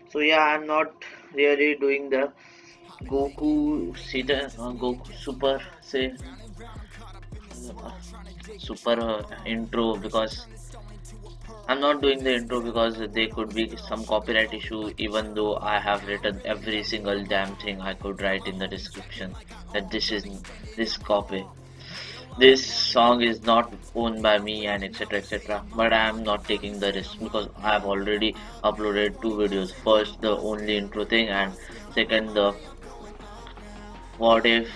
So yeah, I'm not really doing the Goku Super say uh, super intro because I'm not doing the intro because there could be some copyright issue, even though I have written every single damn thing I could write in the description that this copy. This song is not owned by me and etc. But I am not taking the risk because I have already uploaded two videos. First, the only intro thing, and second, the what if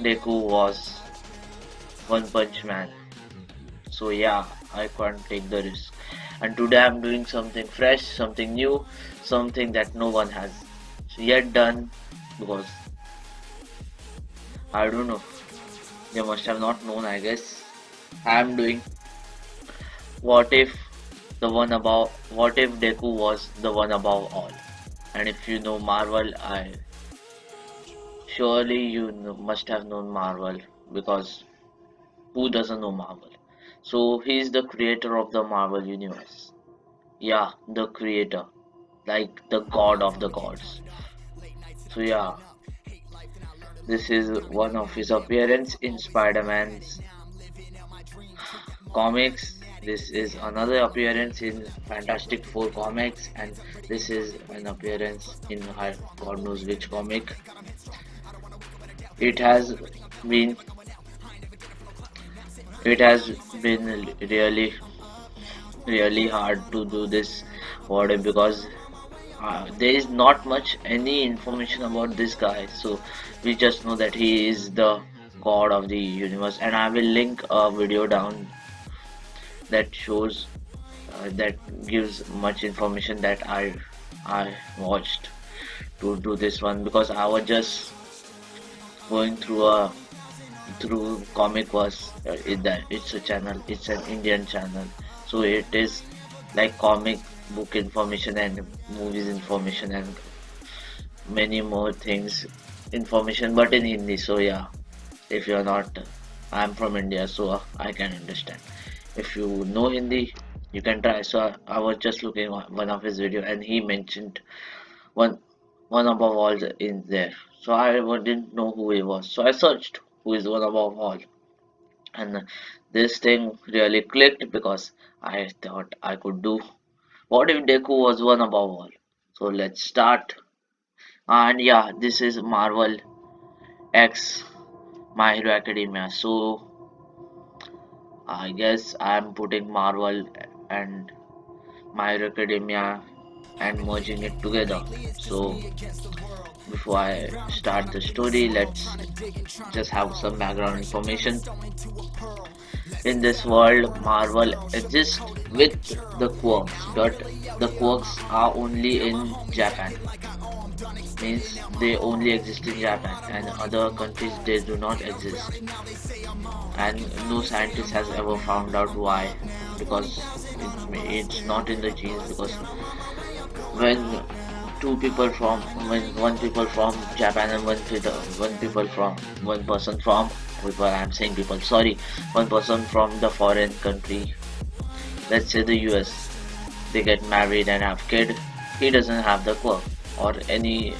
Deku was One Punch Man. So yeah, I can't take the risk. And today I'm doing something fresh, something new, something that no one has yet done because I don't know. They must have not known, I guess. I'm doing what if what if Deku was the one above all? And if you know Marvel, I surely must have known Marvel because who doesn't know Marvel? So he's the creator of the Marvel universe. Yeah, the creator, like the god of the gods. So yeah, this is one of his appearance in Spider-Man's comics. This is another appearance in Fantastic Four comics, and this is an appearance in God knows which comic. It has been it has been really hard to do this order because there is not much any information about this guy. So we just know that he is the god of the universe, and I will link a video down that shows that gives much information that I watched to do this one because I was just going through comic was that it's a channel, it's an Indian channel, so it is like comic book information and movies information and many more things information, but in Hindi. So yeah, if you're not, I'm from India, so I can understand. If you know Hindi, you can try. So I was just looking at one of his video, and he mentioned one one above all in there. So I didn't know who he was. So I searched who is one above all, and this thing really clicked because I thought I could do. What if Deku was one above all? So let's start. And yeah, this is Marvel X My Hero Academia. So I guess I'm putting Marvel and My Hero Academia and merging it together. So before I start the story, let's just have some background information. In this world, Marvel exists with the quirks, but the quirks are only in Japan. Means they only exist in Japan and other countries they do not exist. And no scientist has ever found out why because it's not in the genes because when when one people from Japan and one people from one person from people I'm saying people sorry one person from the foreign country, let's say the US, they get married and have kid, he doesn't have the quirk or any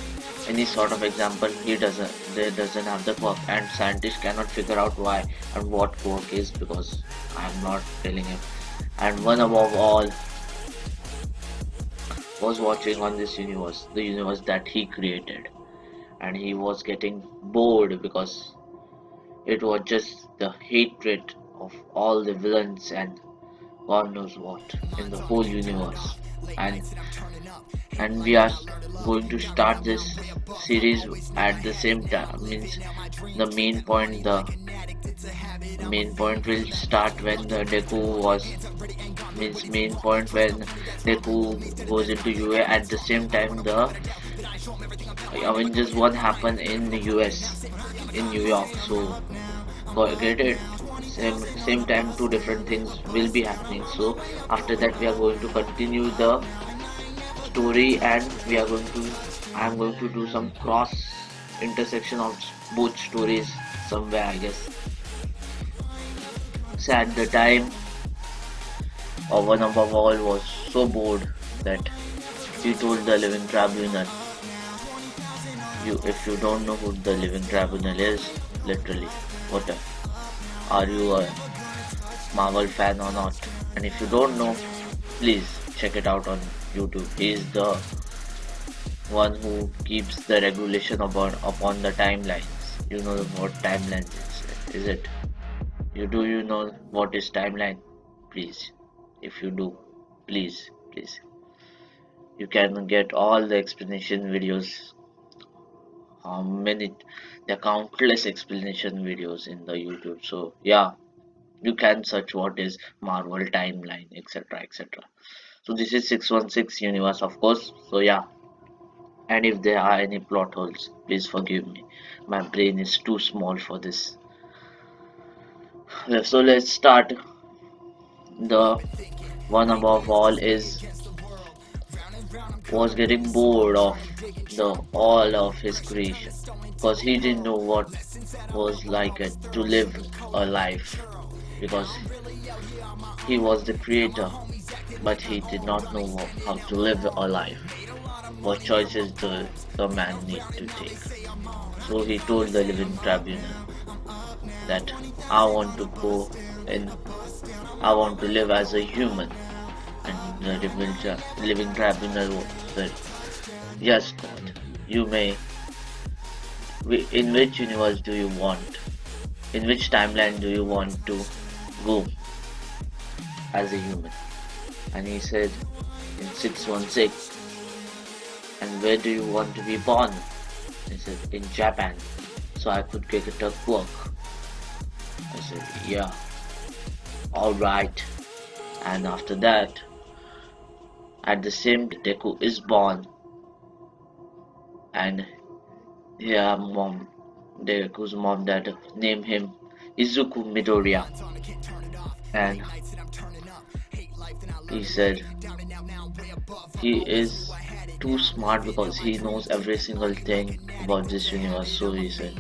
sort of example, they doesn't have the quirk and scientists cannot figure out why and what quirk is because I'm not telling him. And one above all was watching on this universe, the universe that he created, and he was getting bored because it was just the hatred of all the villains and God knows what in the whole universe. And we are going to start this series at the same time. Means the main point will start when the Deku was means main point when Deku goes into UA. At the same time, the Avengers 1 happened in the US in New York. So get it. Same time, two different things will be happening. So after that, we are going to continue the story and we are going to I'm going to do some cross intersection of both stories somewhere, I guess. So at the time, one above all was so bored that He told the living tribunal, if you don't know who the living tribunal is, literally, what are you a Marvel fan or not? And if you don't know, please check it out on YouTube. He is the one who keeps the regulation upon the timelines. You know what timelines is it? You know what is timeline? Please, if you do, please. You can get all the explanation videos. How many? There are countless explanation videos in the YouTube. So yeah, you can search what is Marvel timeline, etc., etc. So this is 616 universe, of course. So yeah, and if there are any plot holes, please forgive me. My brain is too small for this. So let's start. The one above all is was getting bored of the all of his creation because he didn't know what was like it to live a life because he was the creator, but he did not know how to live a life. What choices the man need to take. So he told the living tribunal that I want to go and I want to live as a human. And the living tribunal said, yes, God, you may. In which universe do you want? In which timeline do you want to go as a human? And he said, in 616. And where do you want to be born? He said, in Japan. So I could get a work. I said, yeah, alright. And after that, at the same Deku is born. And yeah, Deku's mom that named him Izuku Midoriya. And he said he is too smart because he knows every single thing about this universe. So he said,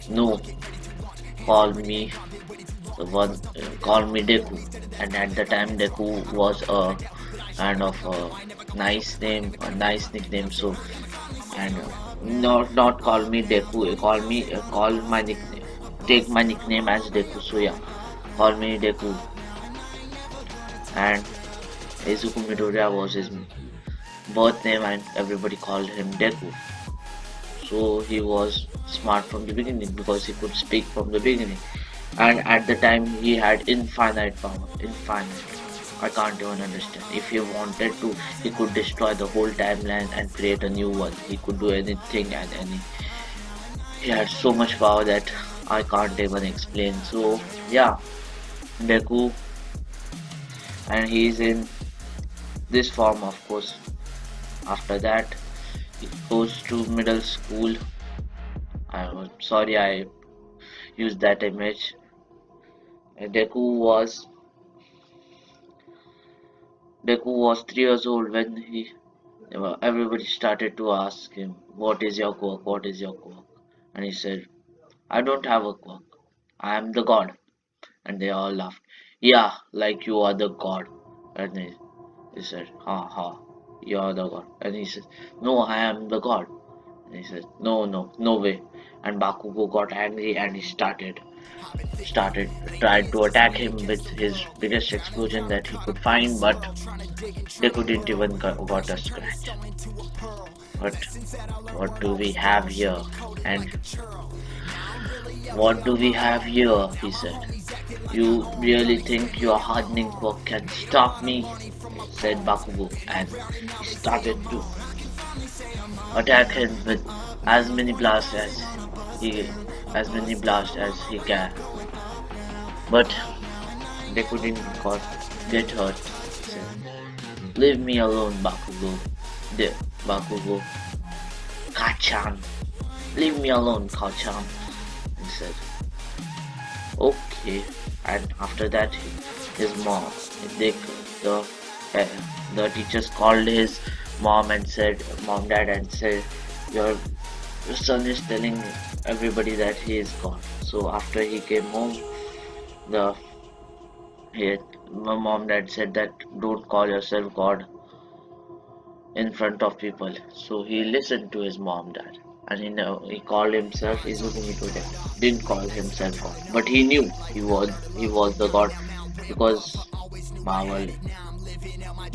no, call me call me Deku. And at the time, Deku was a kind of a nice name, a nice nickname. So and not call me Deku, call my nickname, take my nickname as Deku. So yeah, call me Deku. And Izuku Midoriya was his birth name, and everybody called him Deku. So he was smart from the beginning because he could speak from the beginning. And at the time he had infinite power. Infinite. I can't even understand. If he wanted to, he could destroy the whole timeline and create a new one. He could do anything and any. He had so much power that I can't even explain. So yeah, Deku, and he's in this form, of course. After that, he goes to middle school. I'm sorry I used that image. Deku was Deku was 3 years old when everybody started to ask him, "What is your quirk? What is your quirk?" And he said, "I don't have a quirk. I am the god." And they all laughed. "Yeah, like you are the god." And he said, "Ha ha, you are the god." And he said, "No, I am the god." And he said, "No, no, no way." And Bakugo got angry and he started tried to attack him with his biggest explosion that he could find, but they couldn't even got a scratch. But what do we have here? And what do we have here? He said. You really think your hardening quirk can stop me? Said Bakugo, and he started to attack him with as many blasts he as he can. But they couldn't get hurt. He said, leave me alone, Bakugo. Bakugo. Kachan. Leave me alone, Kachan. He said, okay. And after that, his mom, they, the, uh, the teachers called his mom and said, mom, dad, and said, your son is telling everybody that he is God. So after he came home, the he, my mom, dad said that don't call yourself God. in front of people. So he listened to his mom, dad, and he called himself Izukumi Totem. Didn't call himself God, but he knew he was the God because Marvel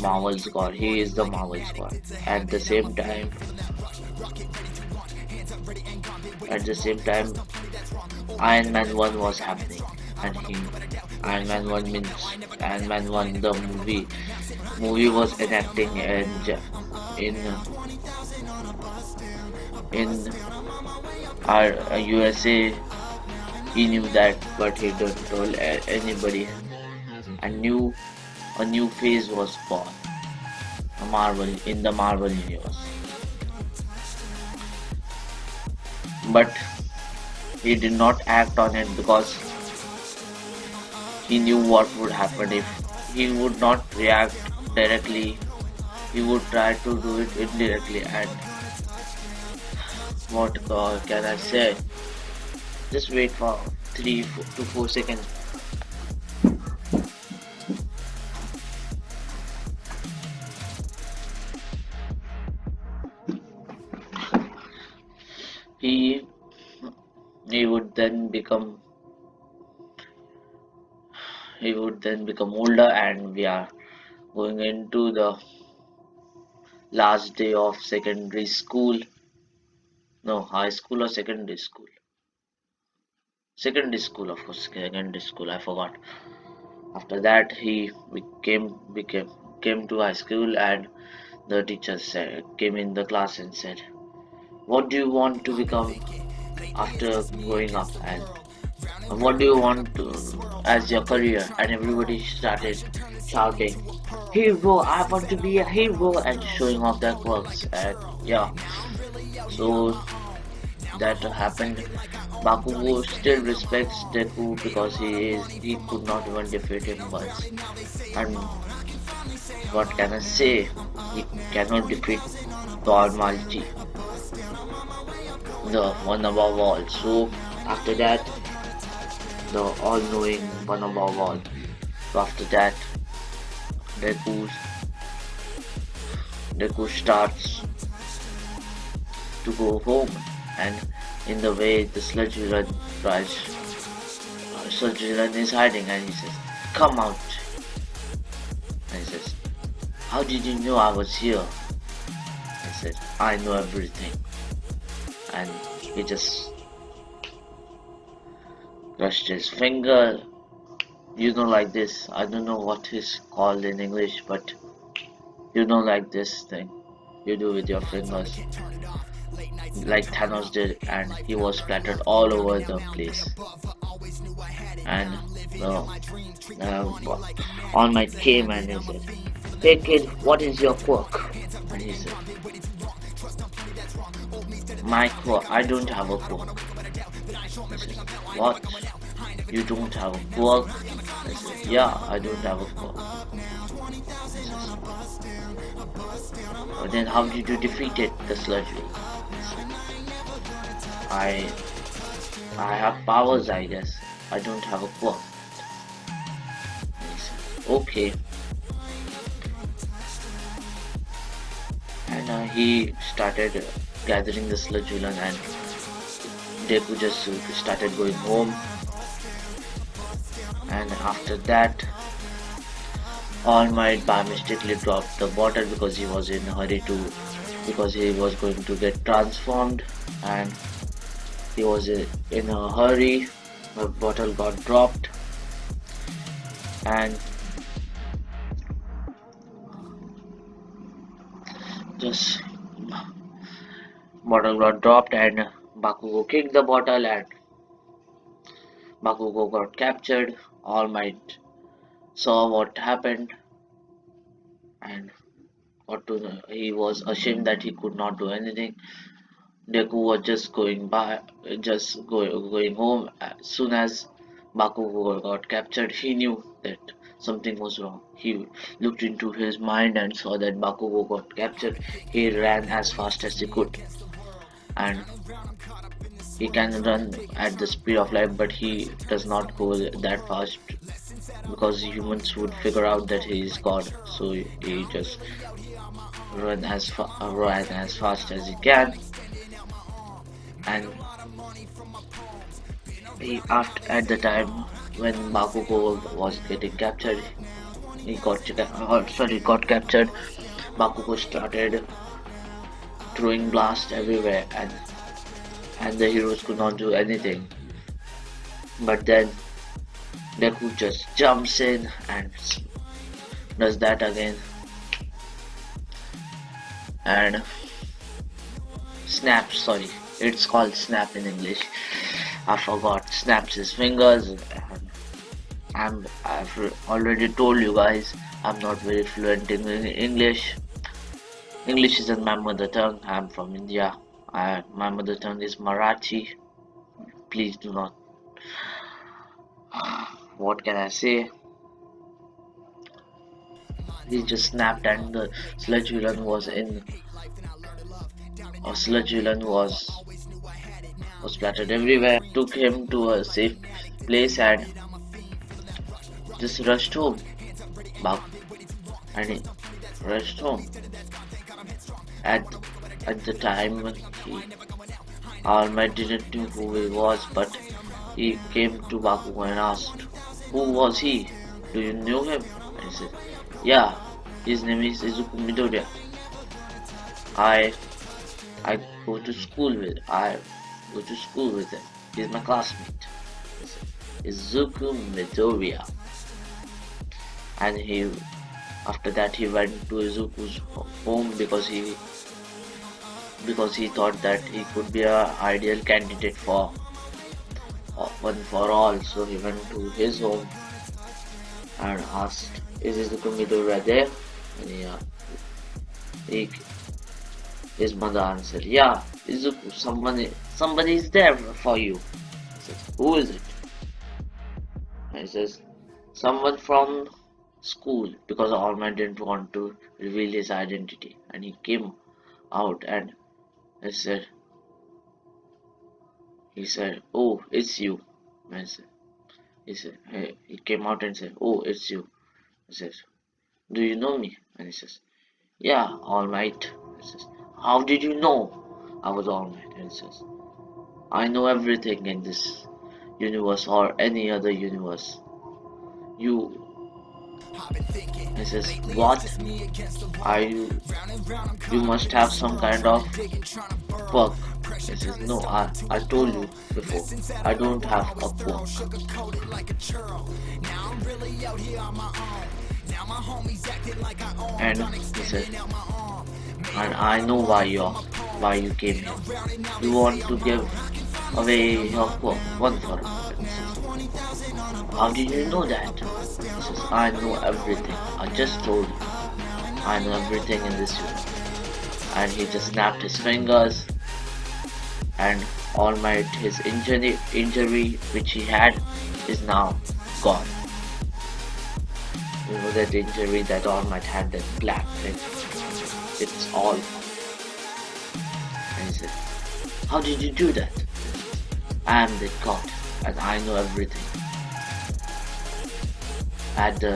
Marvel's God. He is the Marvel's God. At the same time, at the same time, Iron Man 1 was happening, and Iron Man 1 means Iron Man 1 the movie was enacting in our USA. He knew that, but he didn't tell anybody. And a new phase was born, a Marvel in the Marvel universe. But he did not act on it because he knew what would happen if he would not react directly. He would try to do it indirectly. And what can I say? Just wait for 3 to 4 seconds. He he would then become older, and we are going into the last day of secondary school. No, high school or secondary school, of course, secondary school, I forgot. After that, he came to high school, and the teacher came in the class and said, what do you want to become after growing up, and what do you want to, as your career? And everybody started shouting, hero, I want to be a hero, and showing off their quirks. And yeah, so that happened. Bakugo still respects Deku because he could not even defeat him once. And what can I say? He cannot defeat the Almighty, the one above all. So after that, the all-knowing one above all. So after that, Deku Deku starts to go home, and in the way the sludge villain is hiding, and he says, "Come out!" And he says, "How did you know I was here?" I said, "I know everything," and he just crushed his finger. Like this. I don't know what is called in English, but like this thing you do with your fingers, like Thanos did, and he was splattered all over the place. And All Might came and he said, "Hey kid, what is your quirk?" And he said, "My quirk, I don't have a quirk." He said, "What? You don't have a quirk?" I said, "Yeah, I don't have a quirk." He says, "But then how did you defeat it, the sludge?" I I have powers, I guess. I don't have a quirk. He said, "Okay." And he started gathering the sludge villain, and Deku just started going home. And after that, All Might by mistakenly dropped the bottle because he was in a hurry because he was going to get transformed, and he was in a hurry. The bottle got dropped, and just bottle got dropped, and Bakugo kicked the bottle, and Bakugo got captured. All Might saw what happened, and he was ashamed that he could not do anything. Deku was just going home. As soon as Bakugo got captured, he knew that something was wrong. He looked into his mind and saw that Bakugo got captured. He ran as fast as he could, and he can run at the speed of light, but he does not go that fast because humans would figure out that he is God. So he just run as fast as he can, and he after at the time when Bakugo was getting captured, got captured. Bakugo started throwing blasts everywhere, and the heroes could not do anything. But then Deku just jumps in and does that again, and snaps. Sorry, it's called snap in English. I forgot. Snaps his fingers. And I've already told you guys I'm not very fluent in English. English isn't my mother tongue. I'm from India. My mother tongue is Marathi. Please do not. What can I say? He just snapped, and the sludge villain was in. A sludge villain was splattered everywhere. Took him to a safe place and just rushed home. Back and he rushed home. At at the time he All Might didn't know who he was, but he came to Bakugo and asked, "Who was he? Do you know him?" And he said, "Yeah, his name is Izuku Midoriya. I I I go to school with him. He's my classmate." He said, Izuku Midoriya. And he after that he went to Izuku's home because he thought that he could be a ideal candidate for one for all. So he went to his home and asked, "Is Izuku Midoriya there?" And he, his mother answered, "Yeah, Izuku, somebody is there for you." He says, "Who is it?" And he says, "Someone from school," because All Might didn't want to reveal his identity. And he came out and he said, "Oh, it's you." And he came out and said, "Oh, it's you." He says, "Do you know me?" And he says, "Yeah, All Might." He says, "How did you know I was All Might?" And he says, "I know everything in this universe or any other universe. You," he says, "What? Are you? You must have some kind of quirk." He says, "No, I told you before. I don't have a quirk." And he said, "And I know why you came here. You want to give away your quirk one for all." And he says, "How did you know that?" He says, "I know everything. I just told you. I know everything in this universe." And he just snapped his fingers, and All Might, his injury which he had is now gone. You know that injury that All Might had, that black thing. It's all. And he said, "How did you do that?" "I am the god, and I know everything." At the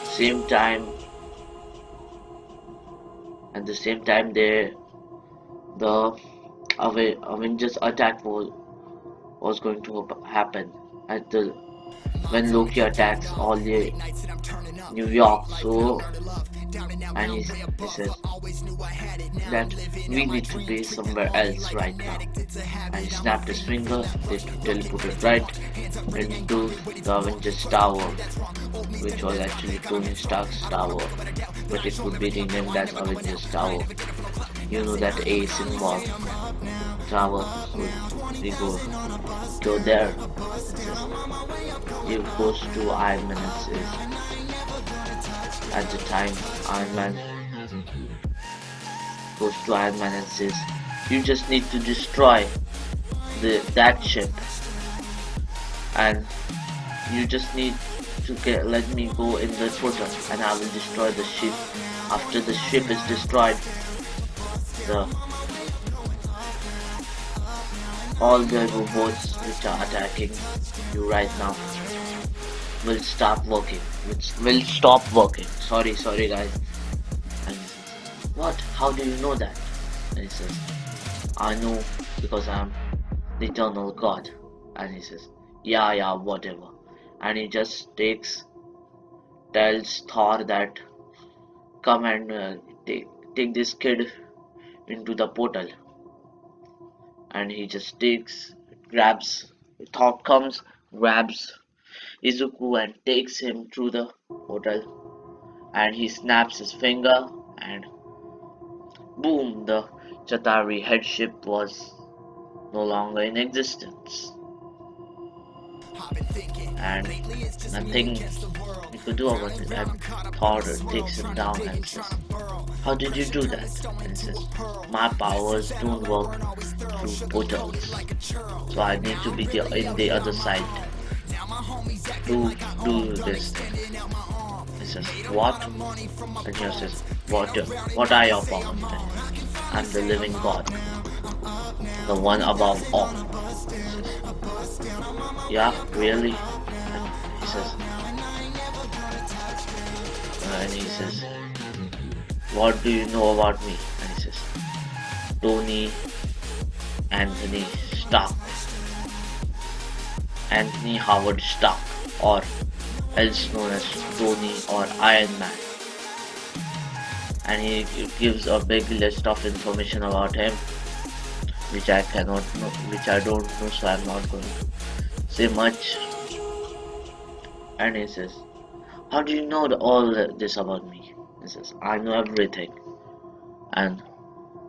same time, the Avengers attack was going to happen at the when Loki attacks all the New York. So, and he says that we need to be somewhere else right now. And he snapped his finger. They teleported right into the Avengers Tower, which was actually Tony Stark's tower, but it would be renamed as Avengers Tower. You know that A symbol tower. So we go there. He goes to Iron Man and says, at the time, Iron Man goes to Iron Man and says, "You just need to destroy that ship, and you just need to let me go in the portal, and I will destroy the ship. After the ship is destroyed, the all the robots which are attacking you right now will start working. Which will stop working. Sorry guys." And What? How do you know that? And he says, I know because I'm the eternal God. And he says, yeah, yeah, whatever. And he just tells Thor that come and take this kid into the portal. And he just grabs, Thor comes, grabs Izuku and takes him through the portal. And he snaps his finger, and boom, the Chatari headship was no longer in existence. And nothing he could do about it. And Thor takes him down and says, how did you do that? And he says, my powers don't work through portals. So I need to be in the other side to do this thing. He says, what? And he says, what are your powers? And he says, I'm the living God, the one above all. He says, yeah, really? And he says, and he says, what do you know about me? And he says, Tony Anthony Stark, Anthony Howard Stark, or else known as Tony or Iron Man. And he gives a big list of information about him, which I cannot know, which I don't know, so I'm not going to say much. And he says, how do you know all this about me? He says, I know everything. And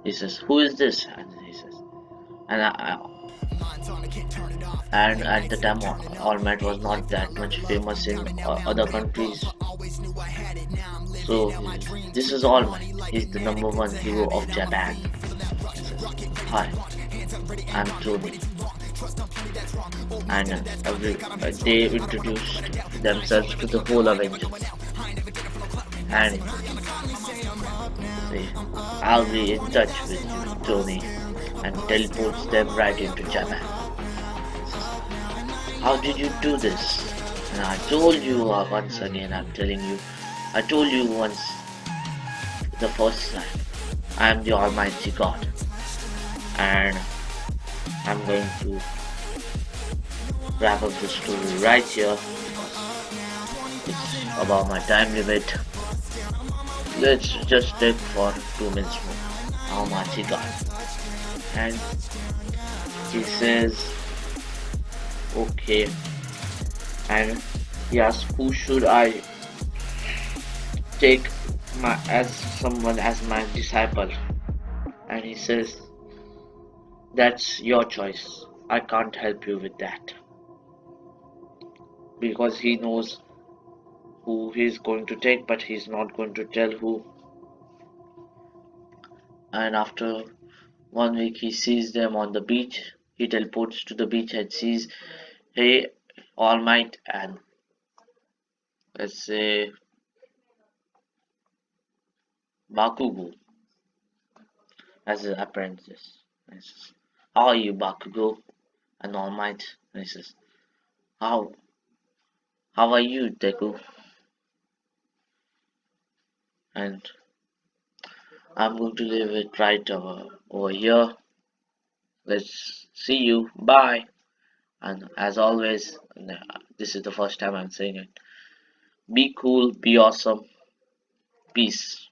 he says, who is this? And he says, and and at the time, All Might was not that much famous in other countries. So this is All Might. He's the number one hero of Japan. He says, hi, I'm Tony. And they introduced themselves to the whole Avengers. And say, I'll be in touch with you, Tony, and teleports them right into Japan. Says, how did you do this? And I told you once again, I'm telling you, I told you once the first time, I am the Almighty God, and I'm going to wrap up the story right here because it's about my time limit. Let's just take for 2 minutes more. Almighty God. And he says, okay. And he asks, who should I take as someone as my disciple? And he says, that's your choice. I can't help you with that. Because he knows who he's going to take, but he's not going to tell who. And after 1 week, he sees them on the beach. He teleports to the beach and sees, hey, All Might, and let's say Bakugo as his apprentice. And he says, how are you, Bakugo? And All Might. And he says, how how are you, Deku? And I'm going to leave it right over here. Let's see you. Bye. And as always, this is the first time I'm saying it. Be cool, be awesome. Peace.